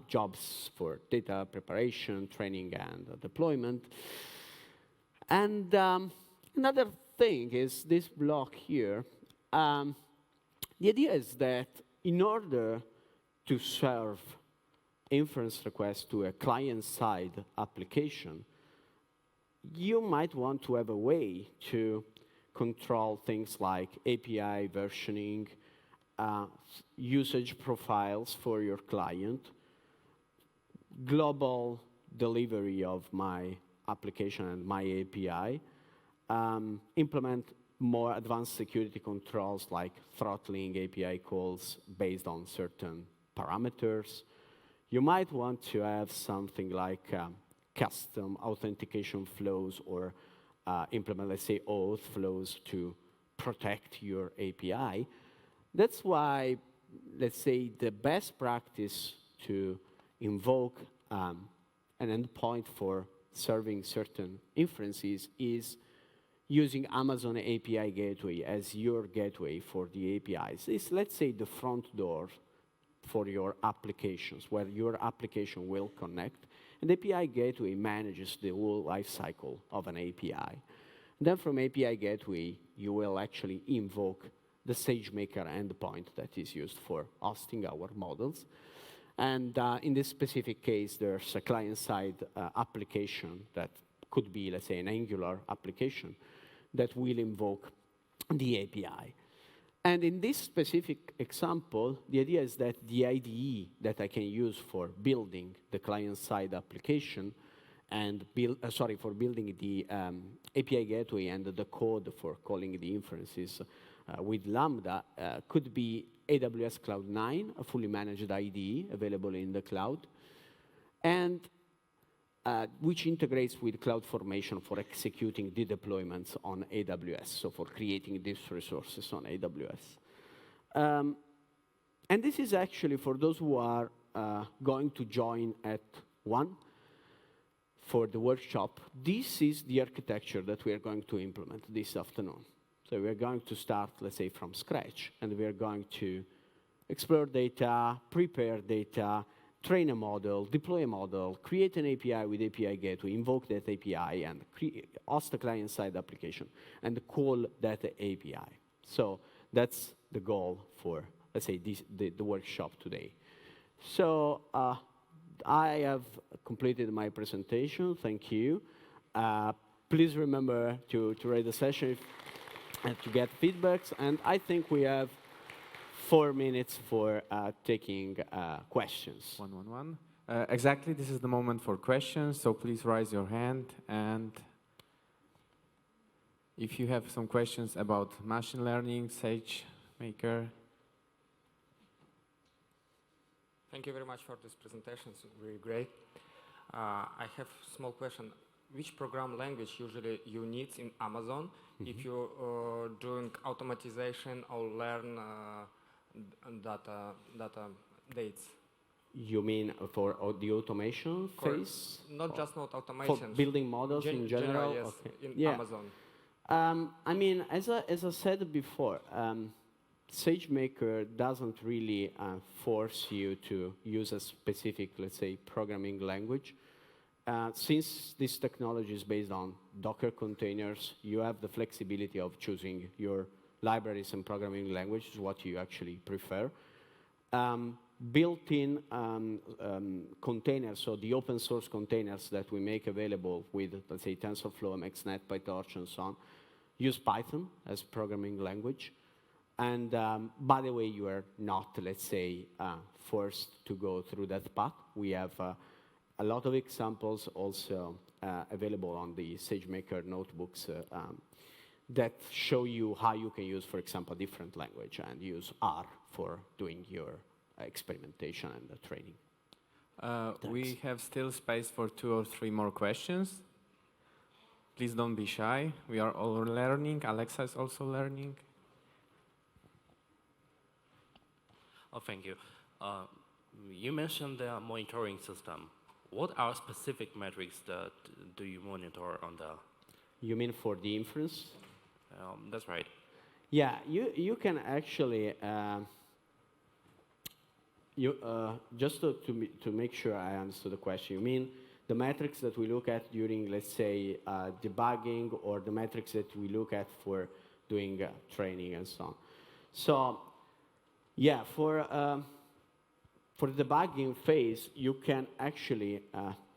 jobs for data preparation, training, and deployment. And another thing is this block here. The idea is that in order to serve inference request to a client-side application, you might want to have a way to control things like API versioning, usage profiles for your client, global delivery of my application and my API, implement more advanced security controls like throttling API calls based on certain parameters. You might want to have something like custom authentication flows or implement, let's say, auth flows to protect your API. That's why, let's say, the best practice to invoke an endpoint for serving certain inferences is using Amazon API Gateway as your gateway for the APIs. It's, let's say, the front door for your applications, where your application will connect. And API Gateway manages the whole lifecycle of an API. Then from API Gateway, you will actually invoke the SageMaker endpoint that is used for hosting our models. And in this specific case, there's a client-side application that could be, let's say, an Angular application that will invoke the API. And in this specific example, the idea is that the IDE that I can use for building the client-side application and for building the API gateway and the code for calling the inferences with Lambda could be AWS Cloud 9, a fully managed IDE available in the cloud, and which integrates with CloudFormation for executing the deployments on AWS, so for creating these resources on AWS. And this is actually for those who are going to join at 1 for the workshop. This is the architecture that we are going to implement this afternoon. So we are going to start, let's say, from scratch, and we are going to explore data, prepare data, train a model, deploy a model, create an API with API Gateway, invoke that API, and host a client-side application, and call that API. So that's the goal for, let's say, the workshop today. So I have completed my presentation. Thank you. Please remember to rate the session and to get feedbacks. And I think we have 4 minutes for taking questions. One. Exactly, this is the moment for questions, so please raise your hand. And if you have some questions about machine learning, SageMaker. Thank you very much for this presentation. It's really great. I have a small question. Which program language usually you need in Amazon if you're doing automatization or learn data dates? You mean for the automation phase? Not just automation. For building models in general? Yes, okay. in Amazon. I mean, as I said before, SageMaker doesn't really force you to use a specific, let's say, programming language. Since this technology is based on Docker containers, you have the flexibility of choosing your libraries and programming languages, what you actually prefer. Built-in containers, so the open source containers that we make available with, let's say, TensorFlow, MXNet, PyTorch, and so on, use Python as programming language. And by the way, you are not, let's say, forced to go through that path. We have a lot of examples also available on the SageMaker notebooks that show you how you can use, for example, a different language and use R for doing your experimentation and training. We have still space for 2 or 3 more questions. Please don't be shy. We are all learning. Alexa is also learning. Oh, thank you. You mentioned the monitoring system. What are specific metrics that do you monitor on the? You mean for the inference? That's right. Yeah, you can actually just to make sure I understood the question. You mean the metrics that we look at during, let's say, debugging, or the metrics that we look at for doing training and so on. So, yeah, For the debugging phase, you can actually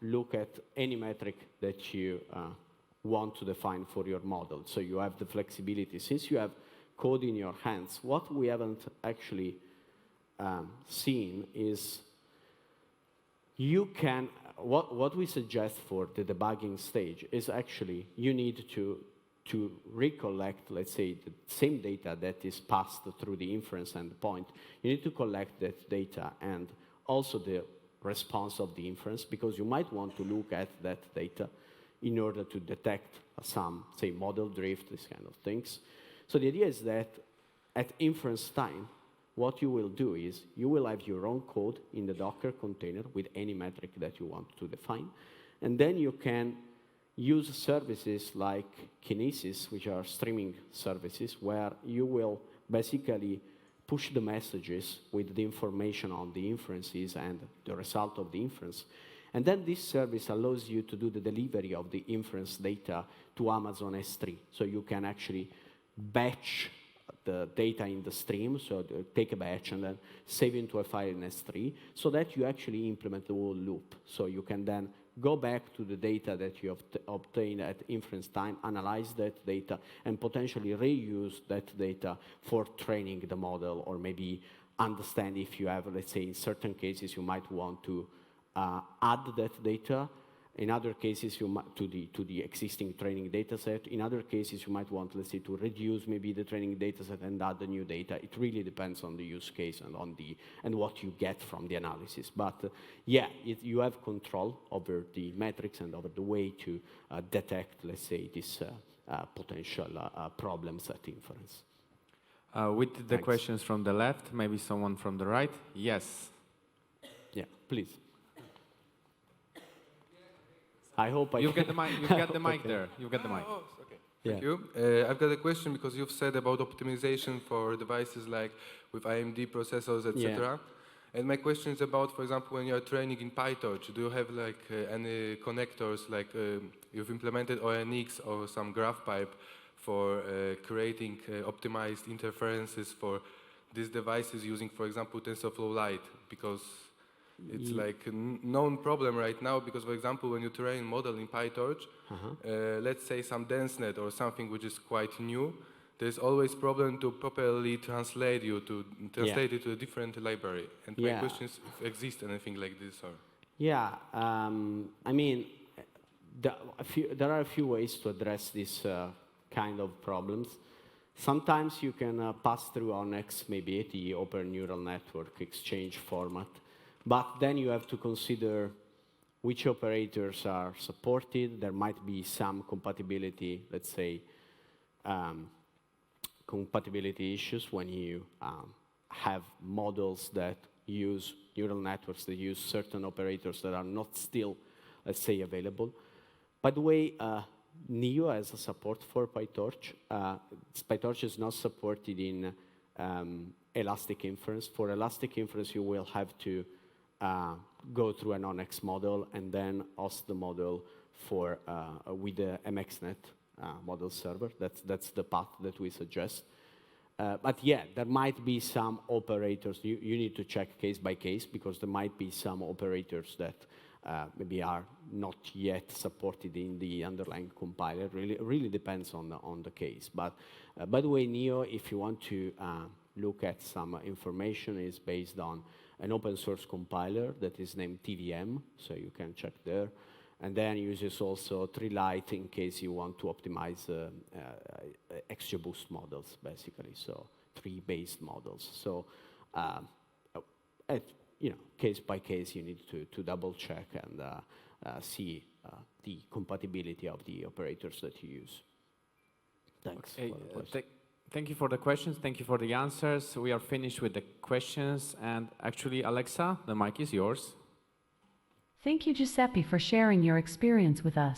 look at any metric that you want to define for your model. So you have the flexibility. Since you have code in your hands, what we haven't actually seen is you can, what we suggest for the debugging stage is actually you need to recollect, let's say, the same data that is passed through the inference endpoint. You need to collect that data and also the response of the inference, because you might want to look at that data in order to detect some, say, model drift, these kind of things. So the idea is that at inference time, what you will do is you will have your own code in the Docker container with any metric that you want to define. And then you can use services like Kinesis, which are streaming services, where you will basically push the messages with the information on the inferences and the result of the inference. And then this service allows you to do the delivery of the inference data to Amazon S3. So you can actually batch the data in the stream, so take a batch and then save into a file in S3, so that you actually implement the whole loop. So you can then go back to the data that you have obtained at inference time, analyze that data, and potentially reuse that data for training the model, or maybe understand if you have, let's say, in certain cases, you might want to add that data. In other cases, you might, to the existing training data set. In other cases, you might want, let's say, to reduce maybe the training data set and add the new data. It really depends on the use case and what you get from the analysis. But yeah, you have control over the metrics and over the way to detect, let's say, these potential problems at inference. With the Thanks. questions from the left, maybe someone from the right. Yes. Yeah, please. I hope You've got the mic. You've got the mic Okay. there. You've got the mic. Oh, okay. Yeah. Thank you. I've got a question because you've said about optimization for devices like with AMD processors, etc. And my question is about, for example, when you are training in PyTorch, do you have like any connectors, like you've implemented ONX or some graph pipe for creating optimized interferences for these devices using, for example, TensorFlow Lite? Because it's like a known problem right now, because, for example, when you train model in PyTorch, let's say some DenseNet or something which is quite new, there's always problem to properly translate it to a different library. And my question is, if exists anything like this, or? Yeah, I mean, there are a few ways to address this kind of problems. Sometimes you can pass through on X, maybe the Open Neural Network exchange format. But then you have to consider which operators are supported. There might be some compatibility, let's say, compatibility issues when you have models that use neural networks that use certain operators that are not still, let's say, available. By the way, NEO has a support for PyTorch. PyTorch is not supported in elastic inference. For elastic inference, you will have to go through an ONNX model and then host the model for with the MXNet model server. That's the path that we suggest. But yeah, there might be some operators. You need to check case by case, because there might be some operators that maybe are not yet supported in the underlying compiler. Really depends on the case. But by the way, NEO, if you want to look at some information, is based on an open source compiler that is named TVM, so you can check there. And then uses also TreeLite in case you want to optimize XGBoost models, basically, so tree-based models. So, case by case, you need to double check and see the compatibility of the operators that you use. Thanks. Okay, for the question. thank you for the questions. Thank you for the answers. We are finished with the questions. And actually, Alexa, the mic is yours. Thank you, Giuseppe, for sharing your experience with us.